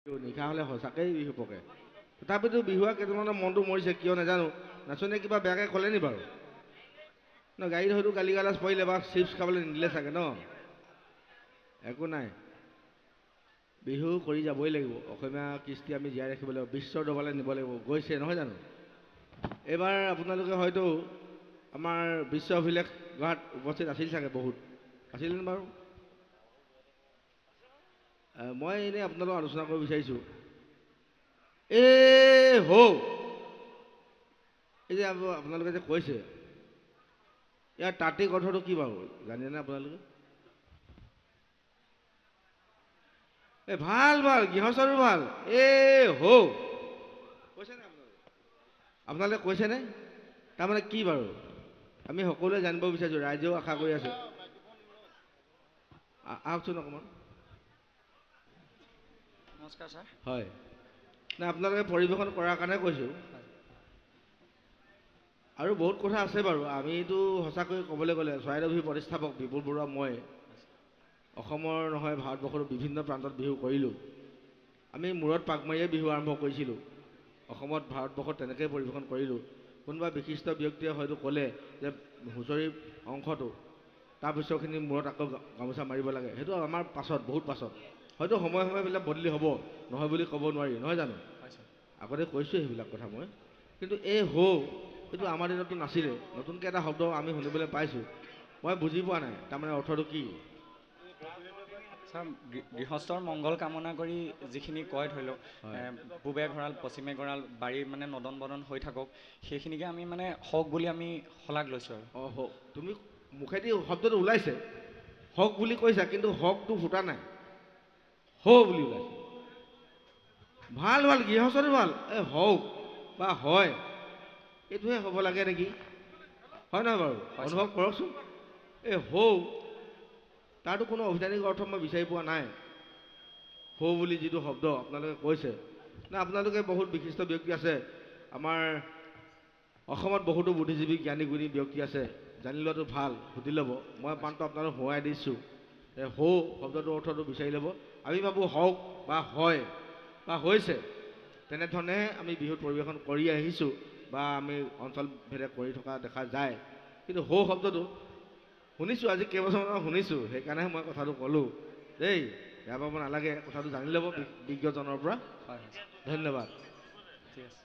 নিশা হ'লে সঁচাকেই বিহু পকে তথাপিতো বিহুৱা কেইজনমানৰ মনটো মৰিছে কিয় নাজানো নাচনীয়ে কিবা বেয়াকৈ ক'লে নি বাৰু ন গাড়ীত হয়তো গালি গালাজ পৰিলে বা চিপছ খাবলৈ নিদিলে চাগে ন একো নাই বিহু কৰি যাবই লাগিব অসমীয়া কৃষ্টি আমি জীয়াই ৰাখিব লাগিব বিশ্বৰ দৰবাৰলৈ নিব লাগিব গৈছে নহয় জানো এইবাৰ আপোনালোকে হয়তো আমাৰ বিশ্ব অভিলেখ গঢ়াত উপস্থিত আছিল চাগে বহুত আছিলনে বাৰু মই এনেই আপোনালোকক আলোচনা কৰিব বিচাৰিছোঁ হৌ এই যে আপোনালোকে যে কৈছে ইয়াৰ তাত্ত্বিক অৰ্থটো কি বাৰু জানেনে আপোনালোকে ভাল ভাল গৃহস্থৰো ভাল হৌ কৈছেনে আপোনালোকে কৈছেনে তাৰমানে কি বাৰু আমি সকলোৱে জানিব বিচাৰিছোঁ ৰাইজেও আশা কৰি আছে আহকচোন অকণমান নমস্কাৰ ছাৰ হয় নাই আপোনালোকে পৰিৱেশন কৰাৰ কাৰণে কৈছোঁ আৰু বহুত কথা আছে বাৰু আমিতো সঁচাকৈ ক'বলৈ গ'লে চৰাইদেউ বিহু প্ৰতিষ্ঠাপক বিপুল বৰুৱা মই অসমৰ নহয় ভাৰতবৰ্ষৰ বিভিন্ন প্ৰান্তত বিহু কৰিলোঁ আমি মূৰত পাক মাৰিয়ে বিহু আৰম্ভ কৰিছিলোঁ অসমত ভাৰতবৰ্ষত তেনেকৈ পৰিৱেশন কৰিলোঁ কোনোবা বিশিষ্ট ব্যক্তিয়ে হয়তো ক'লে যে হুঁচৰিৰ অংশটো তাৰ পিছৰখিনি মূৰত আকৌ গামোচা মাৰিব লাগে সেইটো আমাৰ পাছত বহুত পাছত হয়তো সময়ে সময়বিলাক বদলি হ'ব নহয় বুলি ক'ব নোৱাৰি নহয় জানো আগতে কৈছোঁ সেইবিলাক কথা মই কিন্তু এইটো আমাৰ দিনততো নাছিলে নতুনকৈ এটা শব্দ আমি শুনিবলৈ পাইছোঁ মই বুজি পোৱা নাই তাৰমানে অৰ্থটো কি ছাৰ গৃহস্থৰ মংগল কামনা কৰি যিখিনি কয় ধৰি লওক পূবে ঘঁৰাল পশ্চিমে গঁৰাল বাৰীৰ মানে নদন বদন হৈ থাকক সেইখিনিকে আমি মানে হওক বুলি আমি শলাগ লৈছোঁ আৰু হওক তুমি মুখেদি শব্দটো ওলাইছে হওক বুলি কৈছা কিন্তু হকটো ফুটা নাই বুলি ওলাইছে ভাল ভাল গৃহস্থটো ভাল হওক বা হয় এইটোহে হ'ব লাগে নেকি হয় নহয় বাৰু অনুভৱ কৰকচোন তাৰতো কোনো অভিধানিক অৰ্থ মই বিচাৰি পোৱা নাই বুলি যিটো শব্দ আপোনালোকে কৈছে না আপোনালোকে বহুত বিশিষ্ট ব্যক্তি আছে আমাৰ অসমত বহুতো বুদ্ধিজীৱী জ্ঞানী গুণী ব্যক্তি আছে জানি লোৱাটো ভাল সুধি ল'ব মই পানটো আপোনালোক সোঁৱাই দিছোঁ শব্দটোৰ অৰ্থটো বিচাৰি ল'ব আমি ভাবোঁ হওক বা হয় বা হৈছে তেনেধৰণেহে আমি বিহুত পৰিৱেশন কৰি আহিছোঁ বা আমি অঞ্চলভেদে কৰি থকা দেখা যায় কিন্তু শব্দটো শুনিছোঁ আজি কেইবছৰমান শুনিছোঁ সেইকাৰণেহে মই কথাটো ক'লোঁ দেই বেয়া পাব নালাগে কথাটো জানি ল'ব বিজ্ঞজনৰ পৰা ধন্যবাদ ঠিক আছে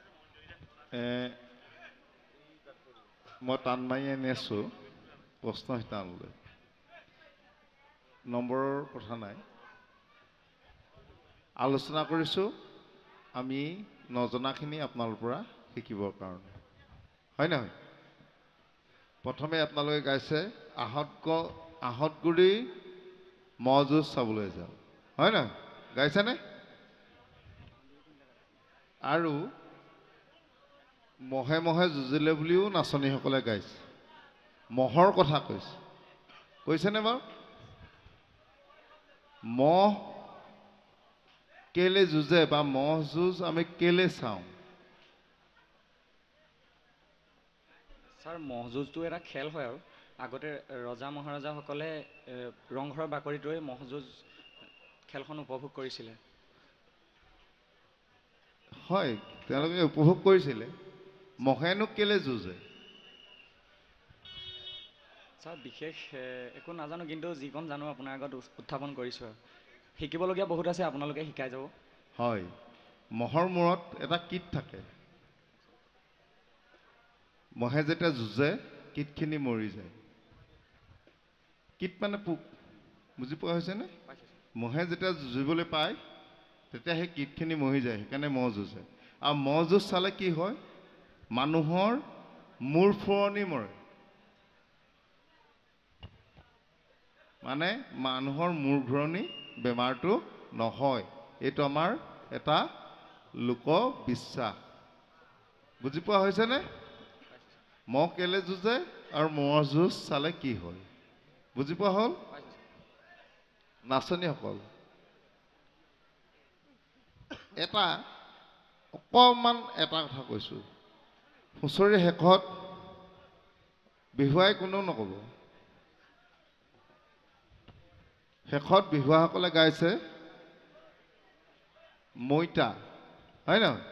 মই টান মাৰি আনি আছোঁ প্ৰশ্ন শিতানলৈ নম্বৰৰ কথা নাই আলোচনা কৰিছোঁ আমি নজনাখিনি আপোনালোকৰ পৰা শিকিবৰ কাৰণে হয় নহয় প্ৰথমে আপোনালোকে গাইছে আহঁতগুৰি ম'হ যুঁজ চাবলৈ যাওঁ হয় নহয় গাইছেনে আৰু মহে মহে যুঁজিলে বুলিও নাচনীসকলে গাইছে মহৰ কথা কৈছেনে বাৰু মহ কেলে যুঁজে বা মহ যুঁজ আমি কেলে চাওঁ ছাৰ মহ যুঁজটো এটা খেল হয় আৰু আগতে ৰজা মহাৰজাসকলে ৰংঘৰৰ বাকৰিটোৱে মহ যুঁজ খেলখন উপভোগ কৰিছিলে হয় তেওঁলোকে উপভোগ কৰিছিলে মহেনো কেলে যুঁজে ছাৰ বিশেষ একো নাজানো কিন্তু যিকণ জানো আপোনাৰ আগত উত্থাপন কৰিছোঁ আৰু শিকিবলগীয়া বহুত আছে আপোনালোকে শিকাই যাব হয় মহৰ মূৰত এটা কীট থাকে মহে যেতিয়া যুঁজে কীটখিনি মৰি যায় কীট মানে পোক বুজি পোৱা হৈছেনে মহে যেতিয়া যুঁজিবলৈ পায় তেতিয়া সেই কীটখিনি মৰি যায় সেইকাৰণে মহ যুঁজে আৰু মহ যুঁজ চালে কি হয় মানুহৰ মূৰ ফুৰণি মৰে মানে মানুহৰ মূৰ ঘূৰণি বেমাৰটো নহয় এইটো আমাৰ এটা লোকবিশ্বাস বুজি পোৱা হৈছেনে মহ কেলে যুঁজে আৰু মহৰ যুঁজ চালে কি হয় বুজি পোৱা হ'ল নাচনীসকল অকণমান এটা কথা কৈছোঁ হুঁচৰি শেষত বিহুৱাই কোনেও নক'ব শেষত বিহুৱাসকলে গাইছে মইতা হয় নহয়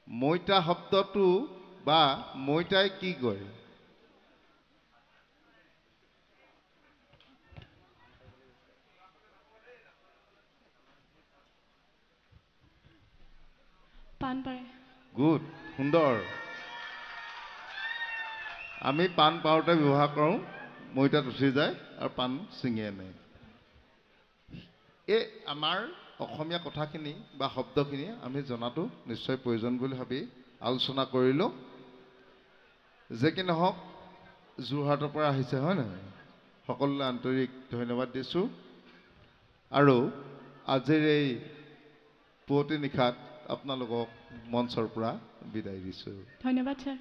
মইতা শব্দটো বা মইতাই কি কয় পান পাৰে গুড সুন্দৰ আমি পাণ পাৰোঁতে ব্যৱহাৰ কৰোঁ মইতাত উঠি যায় আৰু পাণ ছিঙি আনে এই আমাৰ অসমীয়া কথাখিনি বা শব্দখিনি আমি জনাটো নিশ্চয় প্ৰয়োজন বুলি ভাবি আলোচনা কৰিলোঁ যে কি নহওক যোৰহাটৰ পৰা আহিছে হয় নহয় সকলোলৈ আন্তৰিক ধন্যবাদ দিছোঁ আৰু আজিৰ এই পুৱতি নিশাত আপোনালোকক মঞ্চৰ পৰা বিদায় দিছোঁ ধন্যবাদ ছাৰ